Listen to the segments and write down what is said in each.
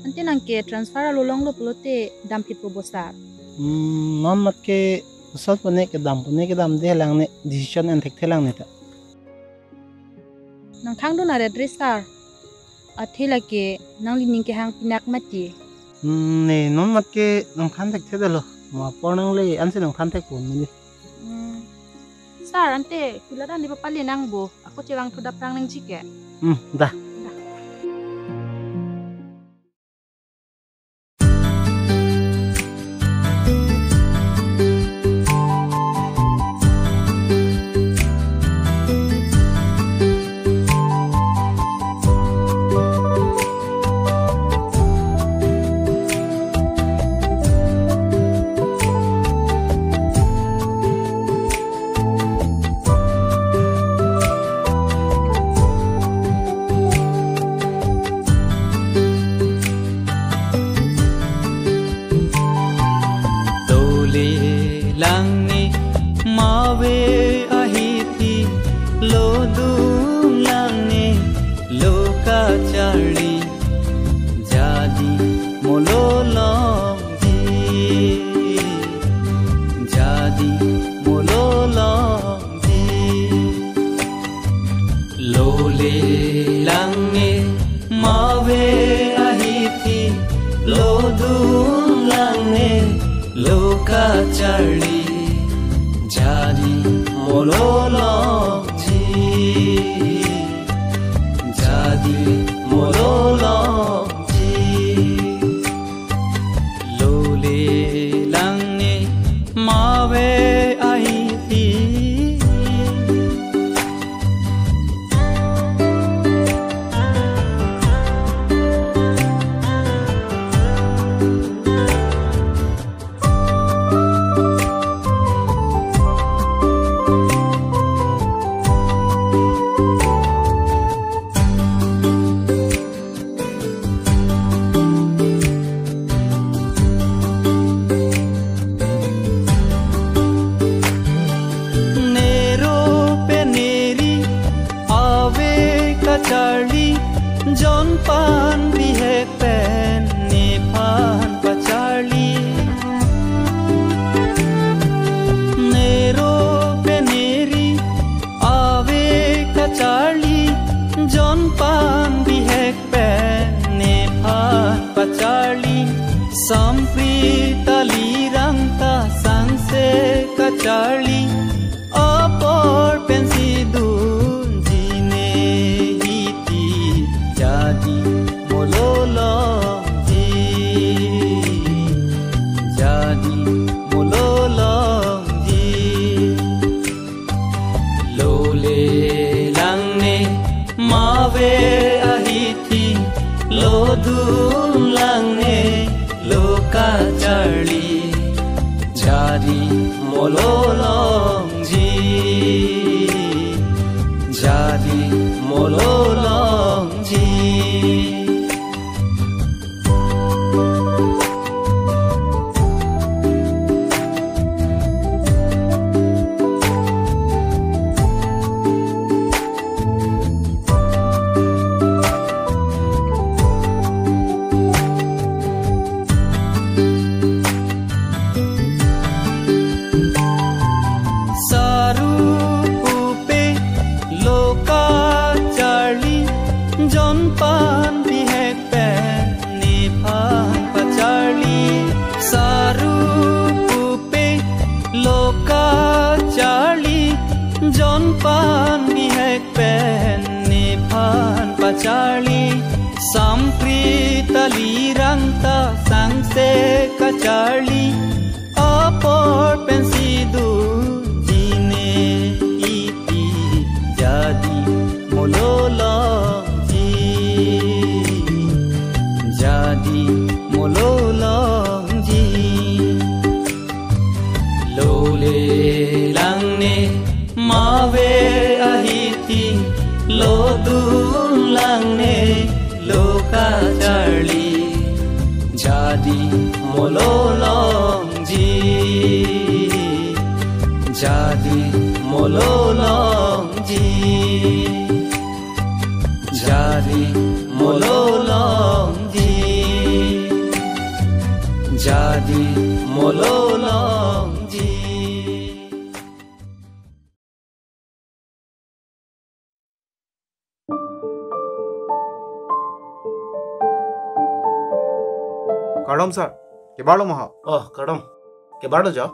Ante nang ke transfer lolong lo pelote dampit po bosar. Non mat ke usat pone ke dam de lang ne decision en thek thelang ne ta. Nang khang do na address sar. Athela ke nang lining ke hang pinak mati. Ne non mat ke nang khan thek the lo. Ma pornang le an se nang khan thek pon ni. Sar ante kularan di papali nang bo. Aku cewang tudap rang nang jike. Dah. Jadi mololong ji Kadom sir. Ke barlo maha. Oh, kadam. Ke bardo jo?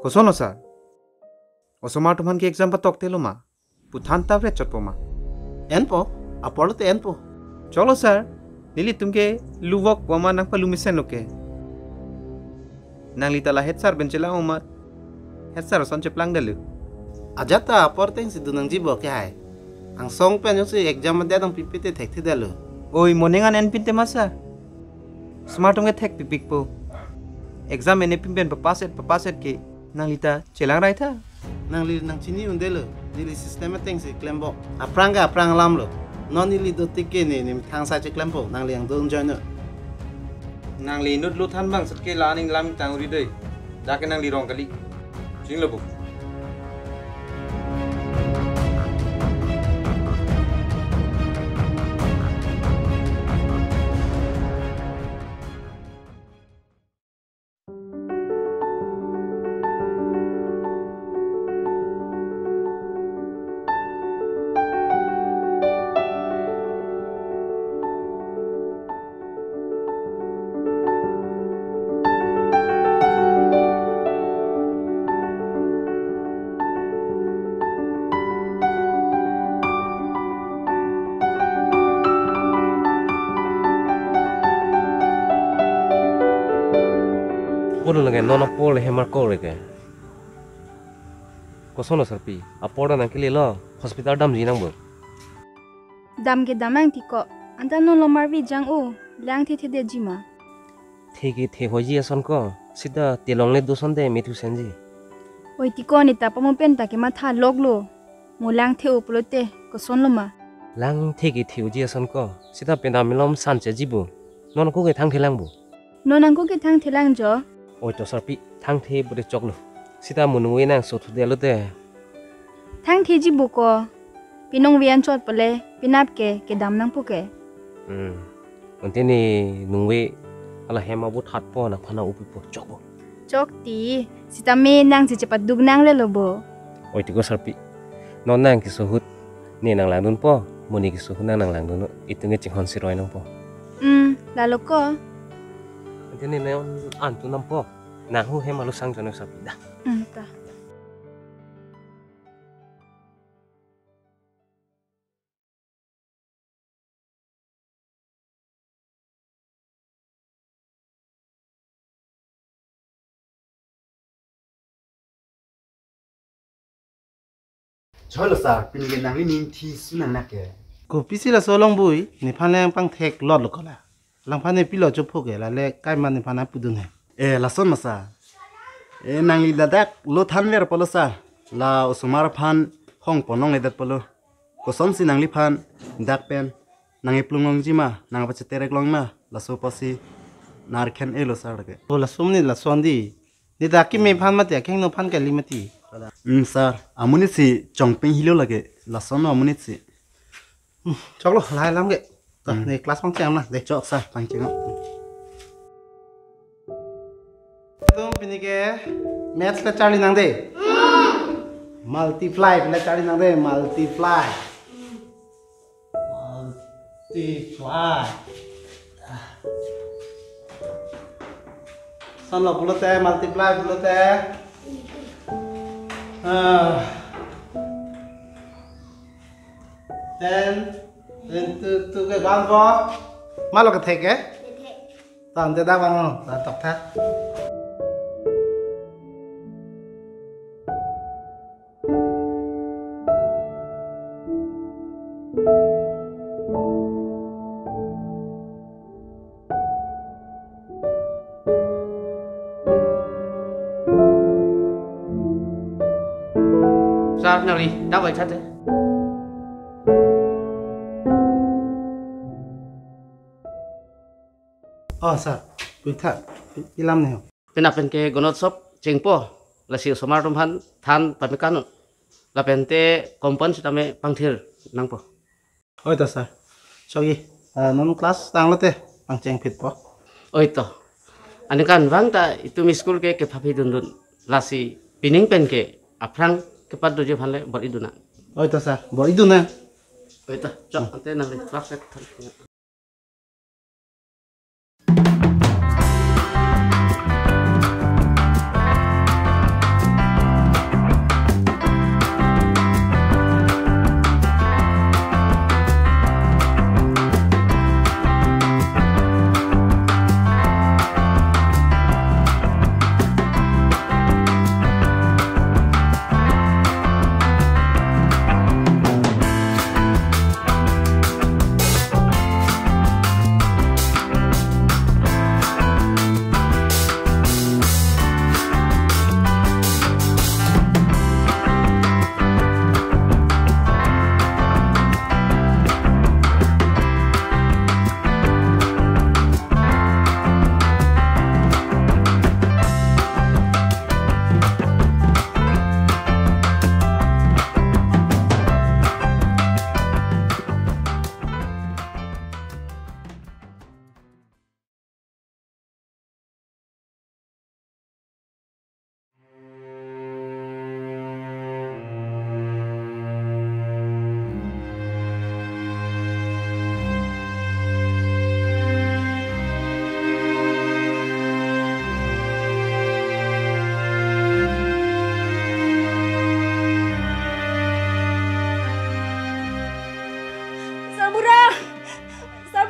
Kosono sir. Osoma tuman ke exam patok telo ma. Puthan tavre chotpo ma. Enpo? Apolo te enpo. Cholo sir. Nili tumke luwak wama nang palumisen loke. Nang litala head sir benchela umar. Head sir son cheplang dalu. Ajata aporteng si dunang jibo ke hai. Ang song pen yung si exam madya dang pipite thek thi dalu. Oi moningan en pinte masa. Smart tumke thek pipik po. Exam ene pimpen papaset ke nang lita chelang rai tha. Nang li nang chini undelo. Nili sistema teng si klembo. Aprang lam lo. Non nili do tike ni thang sa che klembo nang li ang do join no. Nang li nut lu than bang satke laning lam tanguri dei. Jake nang li rong kali. Jing lo bu. Puro lagi nona pole hemar ko reke. Kosono sarpi. Apoda nang kili lo hospital dam jinang bo. Dam ke damang tiko. Anta no lo marvi jang u. Lang thi de jima. Theki the hoji ason ko. Sida telong le doson de methu senji. Oi tiko ni ta pamu pen ta ke ma tha log lo. Mo lang the u plote ko son lo ma. Lang theki the hoji ason ko. Sida pena milom sanche jibu. Non ko ke thang thelang bo. No nang ko ke thang thelang jo. Oi to sarpi thang the bude choklo. Sida munungwe nang sothu de lo de. Thang the ji bu ko. Pinong wian chot pale pinap ke dam nang pu ke. Onteni nungwe ala hema bu that po na phana upi po chokbo. Chok ti. Sita me nang si cepat dug nang le lo bo. Oi tiko sarpi. Non nang ki sohut ni nang lang dun po. Muni ki sohut nang lang dun itunge chinghon si roi nang po. Lalo ko. Onteni neon antu nang po. Nang hu hema lu sang jono sarpi da. Ta. Cholo sar pinige nang li ning thi sunan na ke. Ko pisi la solong bui ni phan lang pang thek lot lo kola. Lang phan ne pilo cho pho ke la le kai man ni phan na pudun he. E la son masa. E nang li dadak lo than ver polo sa. La usumar phan hong ponong le dat polo. Ko son si nang li phan dak pen nang iplungong jima nang pa terek long ma la so pasi nar khen e lo sar ke. Ko la sumni la sondi. Ni da ki me phan ma te kheng no phan ke limati. Sar amuni si chongping hilo lage la son no amuni si. Chok lo lai lam ke. Ta ni class pang chang na de. Chok sa pang cheng. Tum pini ke maths la chali nang de. Multiply la chali nang de multiply. Multiply. Son lo pulote multiply pulote. Then tu cái bán vó má lo cái thạch ấy toàn thế đa bằng không là tập thác Sao nào đi, đâu vậy sao thế? Sir, quý thạc, đi làm nào? Pinapen ke gonot sop cengpo, la si somar rumhan than pamikan, la pente kompon sitame pangthir nangpo. Ôi ta sir, sorry, non class tang lo te, pang cheng phit po. Oi to, ani kan wang ta itu mi school ke phapi dun dun, la si pining pen ke aprang ke pad doje phanle bor iduna. Ôi ta sir, bỏ ý đun nè. Oi to, chok ante nang le class set than.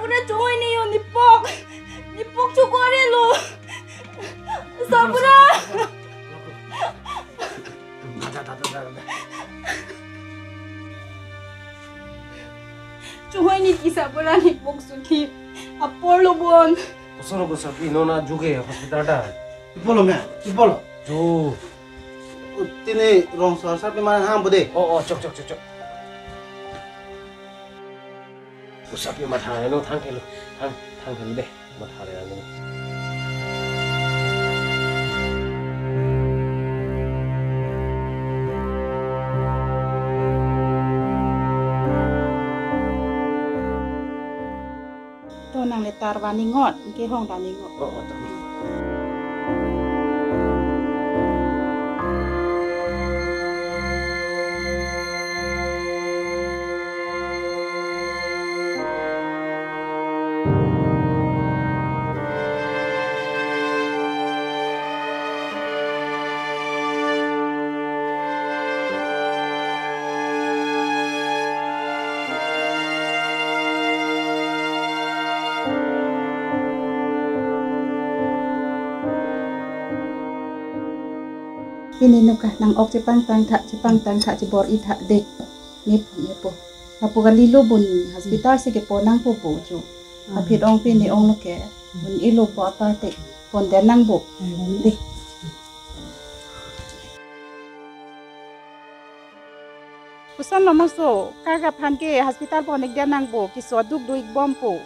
Sabura joy ni yo nipok. Nipok chukore lo. Sabura. Joy ni ki Sabura nipok suki. Apollo bon. Kusoro kusapi nona juga hospital dah. Ipolo me, ipolo. Jo. Tini rong sar pe man ham bude. Oh, cok. Kusapi matang eno thang kelu deh matang eno. To nang le tar wani ngot ke hong dani ngot. Oh, tapi. Ini nuka nang ok Jepang tang thak jebor I thak dek. Nepo. Hapu kalilo bun hospital se ke ponang po po jo. Apit ong pini ong nuke. Bun ilo po apa tek. Pon denang bo. Dek. Pusan lo maso kaga phanke hospital ponek denang bo ki so duk duik bom po.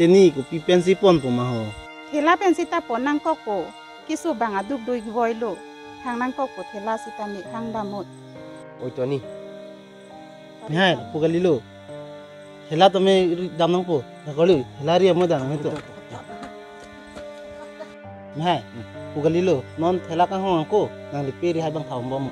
Tini ku pi pensi pon po maho. Thela pensita ponang kok po. Kisu banga duk duik boilo. Hang nang kok po thela sitani hang damot. Oh, itu ni. Hai, pugalilo. Hela to me damnang po. Nakoli, hela ri mo danang ito. Hai, pugalilo. Non hela kang hong ko. Nang lipiri habang taong bom.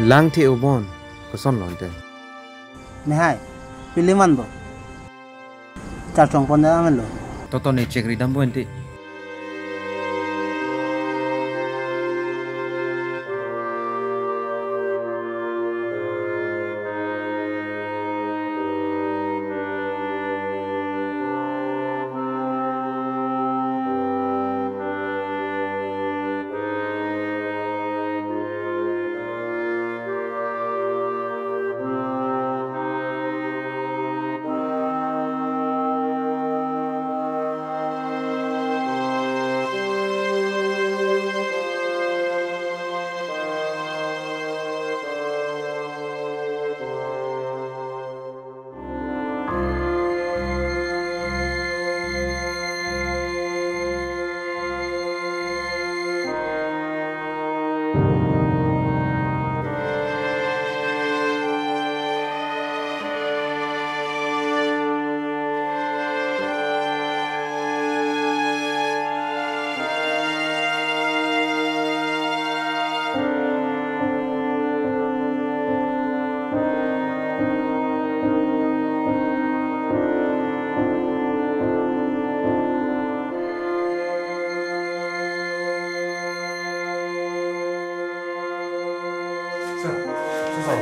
Lang te ubon kuson lonte. Hai, piliman bo. Char chong pon da amelo. Toto ne cekri dambo ente.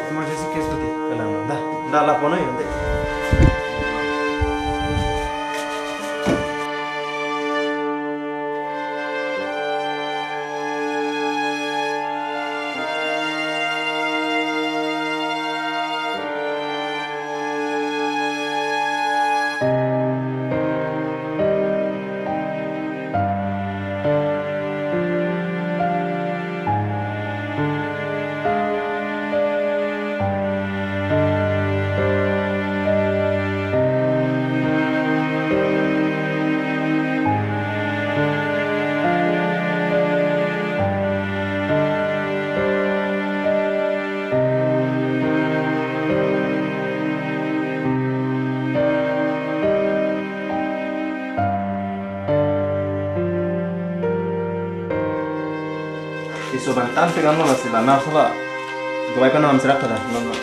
Emergency case tuh di. Kenapa? Dah lapono ya nanti. Isu bantan pegang lo sih lah, nah soalnya dua ikan am serak dah, non.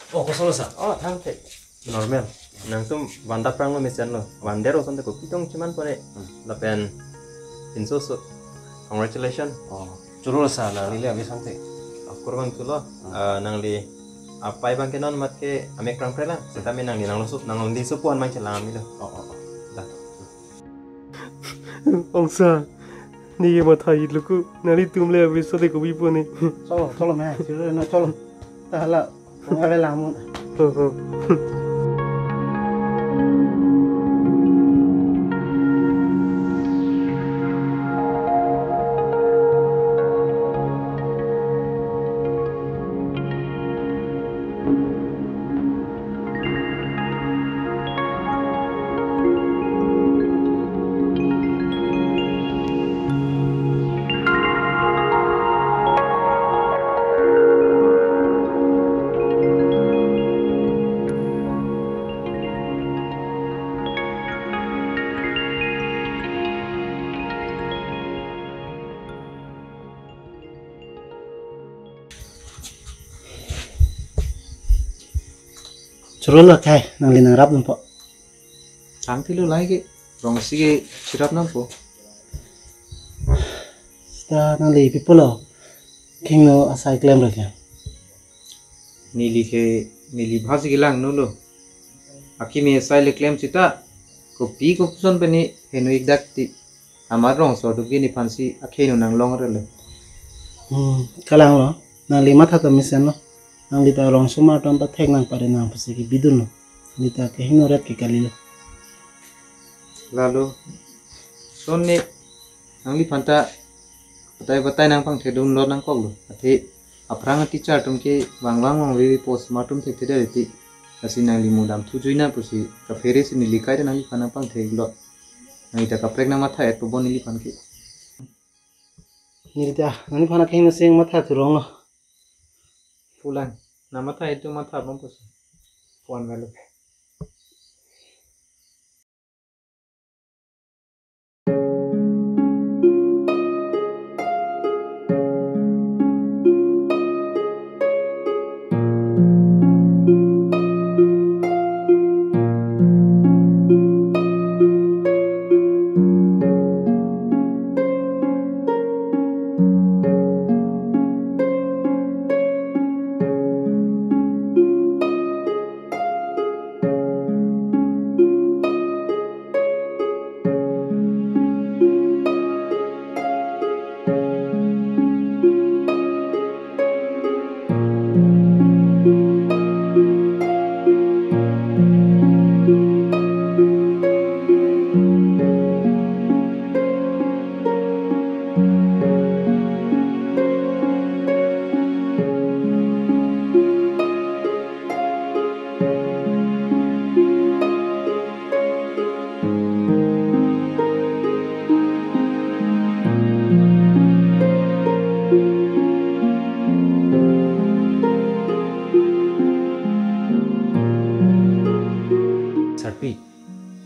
Oh, kosong sa. Oh, tangke. Normal. Nang tum banda perang lo mesin lo. Bandero sonte ko pitong cuman pare. Lapen pinsusu. Congratulations. Oh, curul sa nang lili abis santai. Kurang tu lo. Nang li apa ibang kenon mat ke ame krang prela. Setami nang li nang lo sup nang li supuan mang celang mi lo. Oh. Dah. Ongsa, ni yang mata itu ku, nari tumle abis sode ko bipo ni. Cholo mẹ, chứ nó cholo. Ta là không ai làm luôn. Churro là kai, nang li nang rap dun po. Tang ti lo lai ke. Rong si ke sirap nam po. Ta nang li people king no asai claim rồi kìa. Nili bhasi ke lang no lo. Aki me sai le claim chita. Ko pi ko son pe ni henu ikdak ti. Amar rong so du ni phansi akhe no nang long re le. Kalang lo, nang li matha to misen lo. Nang li ta rong suma ton ta thek nang pare nang pasi ki bidun lo. Ni ta ke hino ret ki kali lo. Lalu son ni nang li phanta batai nang pang thedun lo nang kok lo. Ati aprang teacher tum ke wang vi post matum thek theda reti. Asi nang li mudam thu juina pusi ka fere si nili kai nang li phana pang thek lo. Nang ita ka prek na matha et bo nili phan ke. Ni ta nang phana ke hino sing matha tu rong lo. Pulang nama tha itu matha bom pusi. Puan velu.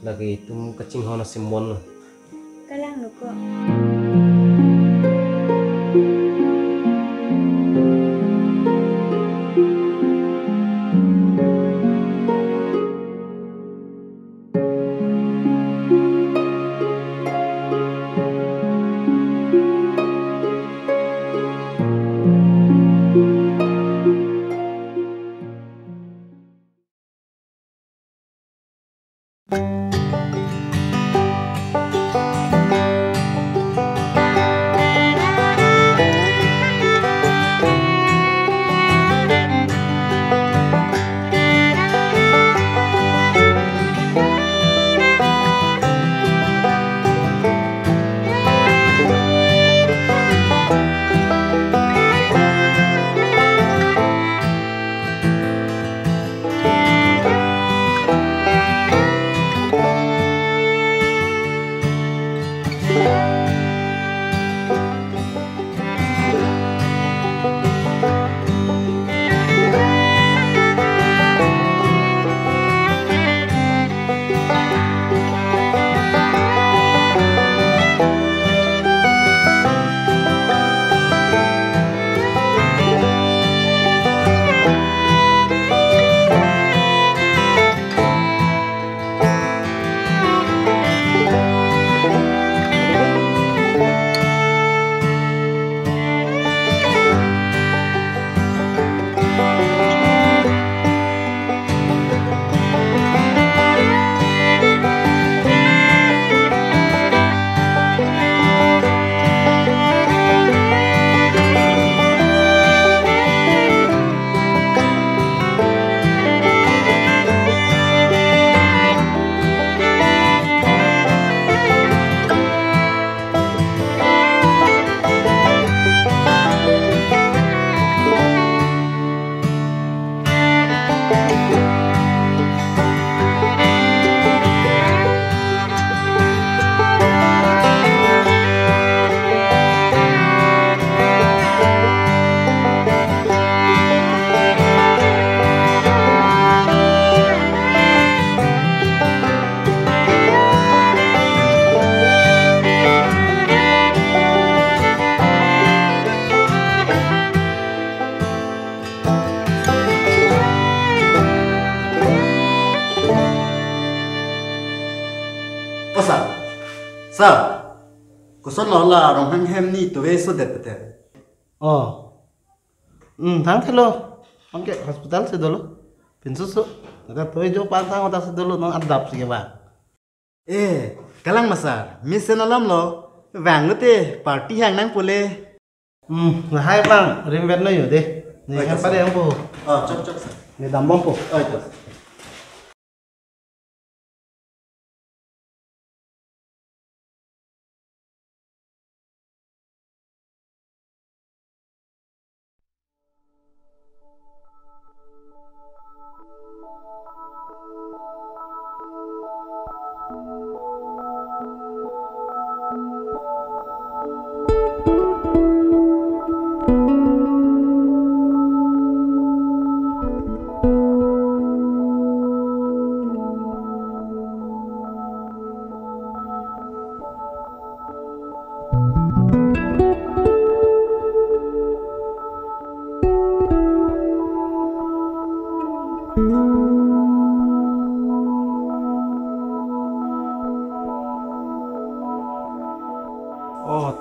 lagi tum kacing hona simon Kalang lo ko. Sa, kuson lo la rong hang hem ni tuwe so det bete. Thang thế lo, ông cái hospital sẽ dulu, pinsusu, agak tuh jo pantang otak sẽ dulu, non adap sih bang. Kalang masar, misen alam lo, vàng lo te, party hang nang pule. Nah hai bang, rimben lo yuk deh, nih apa deh yang po, Cok cok sa. nih dambong po. Itu.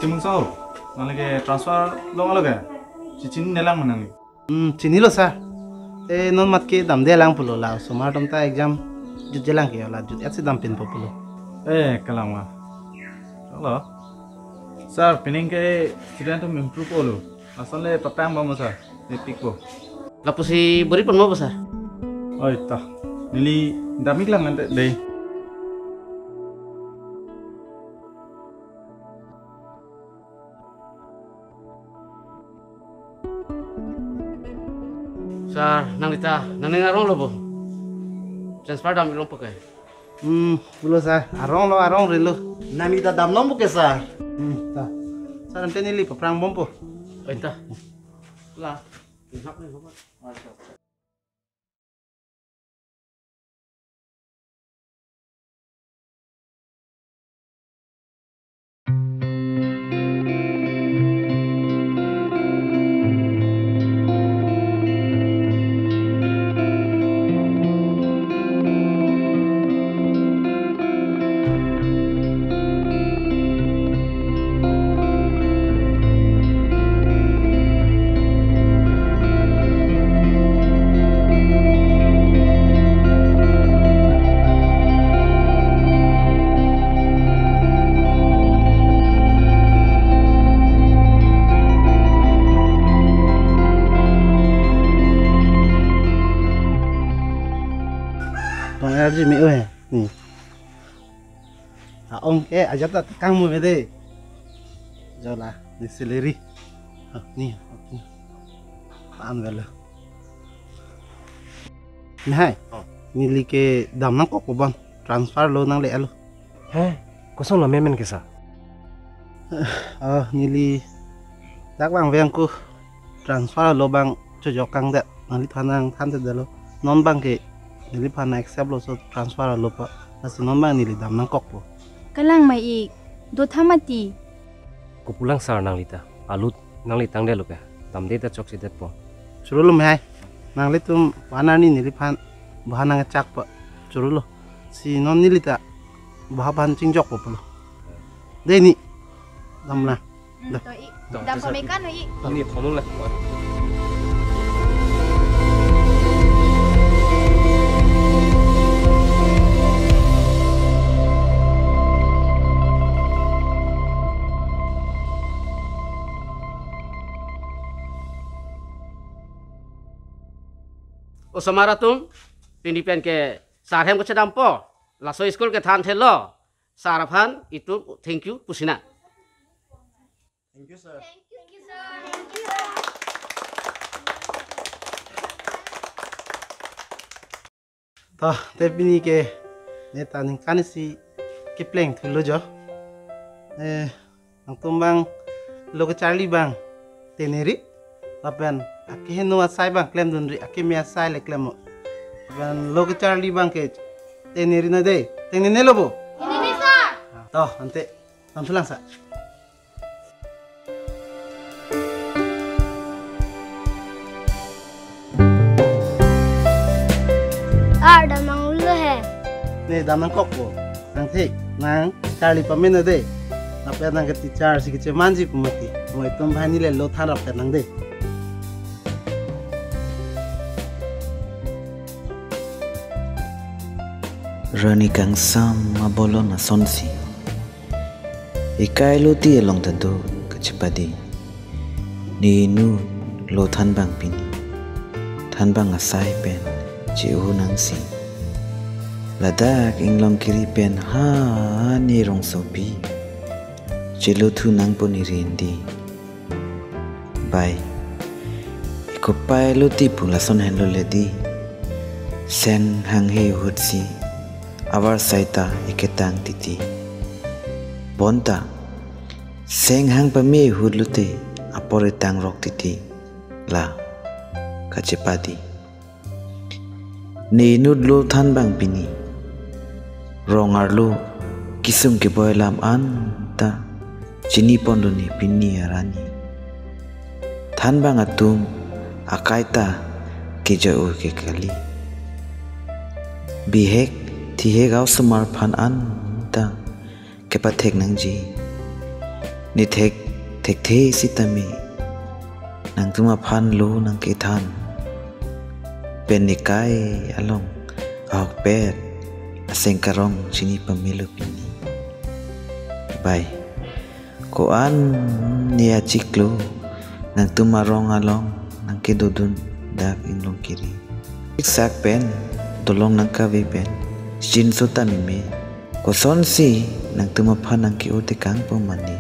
Timung sao, nalage transfer long alaga, cicin nelang manang. Cini lo sa, non mat ke dam deh lang pulo lah, sumar dam ta exam jut jelang ke lah, jut et dam pin po pulo. Kalama. Halo. Sir, pining ke student tum improve polo. Asal le papang ba mo sir? Epic po. Lapu si beri pun mau besar. Oh itu. Nili damik lang ante deh. Sar, nang kita, nang ngarong lo po. Transfer dam ilong pakai. Pulo sa, arong relo. Nang ita dam nom buke sa. Ta, sa nanti nili paprang bom po. Oh itu. Lah, enak nih bapak. Bang RJ mi ơi, nih. Ông cái aja ta căng mùi đây. Giờ là đi celery. Nih. Ăn về rồi. Này, nili ke dam nang kok bang transfer lo nang le lo. Kosong lah memen kisah. Nili tak bang veng ku transfer lo bang cocok kang dek nali thanang than te lo. Non bang ke nili pana accept lo so transfer lo pa. Nasi non bang nili dam nang kok po. Kalang mai ik, do thamati. Ku pulang sar nang lita, alut nang litang deh lo ke, dam deh ta cok si det po. Churu lo mai. Nang le tum pana ni nili pan bahana ngecak pa. Churu lo. Si non nili ta bahan cingjok po lo. Deh ni dam lah. Dam pamikan ik. Ini kamu lah. Usamara tum, pindipian ke sarhem ko sedam po. Laso school ke than thelo. Saraphan itu thank you pusina. Thank you sir. Toh, tapi ni ke neta ning kan si Kipling tu lo jo. Ang tumbang lo ke Charlie bang teneri. Apan aki henu asai bang klem dunri aki mi asai le klem. Apan lo ke Charlie bang ke teneri na de. Teneri lo bo. Ini sir. Toh, ante tulang sa. Damang ulo hai. Nih damang kok po. Nang thik nang Charlie pamen de apa nang ke teacher si ke manji kumati mo itum bhani le lo than rap nang de Rani kang sam mabolo na sonsi ikai lo ti elong tado kachipadi ni nu lo than bang pini than bang asai pen chi u nang si ladak inglong kiri pen ha ni rong sopi chilo thu nang poni rindi bai iko pai lo ti pula son hen lo le di sen hang he hut si awar saita iketang titi bonta seng hang pa me hut lute apore tang rok titi la kachepati ni nud lo than bang pini rongar lo kisum ke boy lam an ta chini pondo ni pini arani than bang atum akaita ke jo ke kali bihek thi gao sumar phan an ta ke pathek nang ji ni thek the sitami nang tuma phan lo nang ke than pen ni kai along ak pet aseng karong chini pamilo pini bai ko an nia chiklo nang tuma rong along nang ke dodun dak inlong kiri sak pen tolong nang ka ve pen jin so tamime ko son si nang tuma phan nang ki ote kang po mani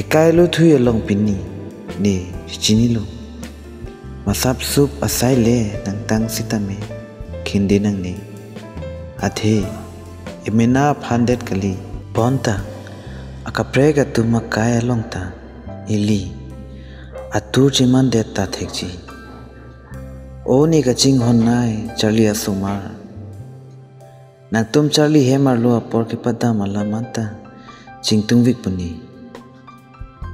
ekai lo thui along pini ni chini lo masap sup asai le nang tang sitame khindi nang ni athe emena phandet kali bonta akaprega tuma kaya longta ili atu chiman det ta thekji oni ka ching honnai charlia sumar nang tum charli hemar lo apor ke pada malamanta chingtung vik puni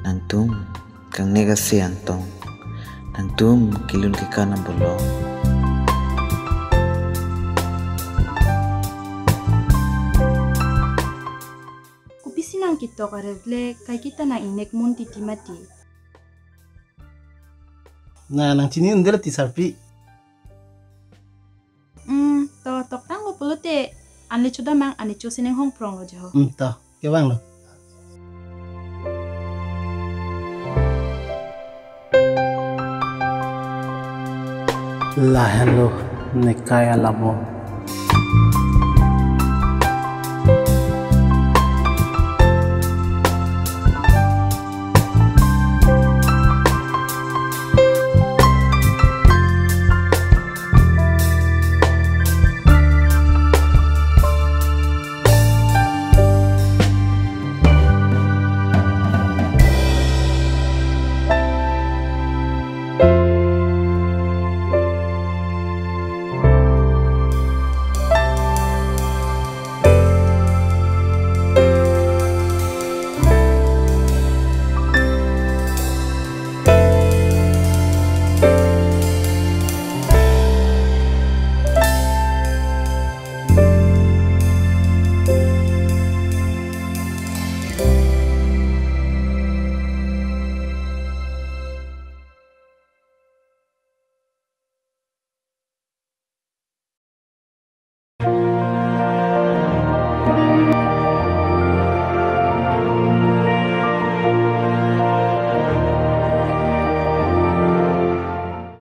nang tum kang nega siang tong nang tum kilun ke kanam bolong kupisi nang kito karevle kai kita nang inek mun titi mati na nang chini undela ti sarpi tok tang ko pulute anle chuda mang ane chu sineng hong prong lo jo to ke bang lo la hello ne kaya labo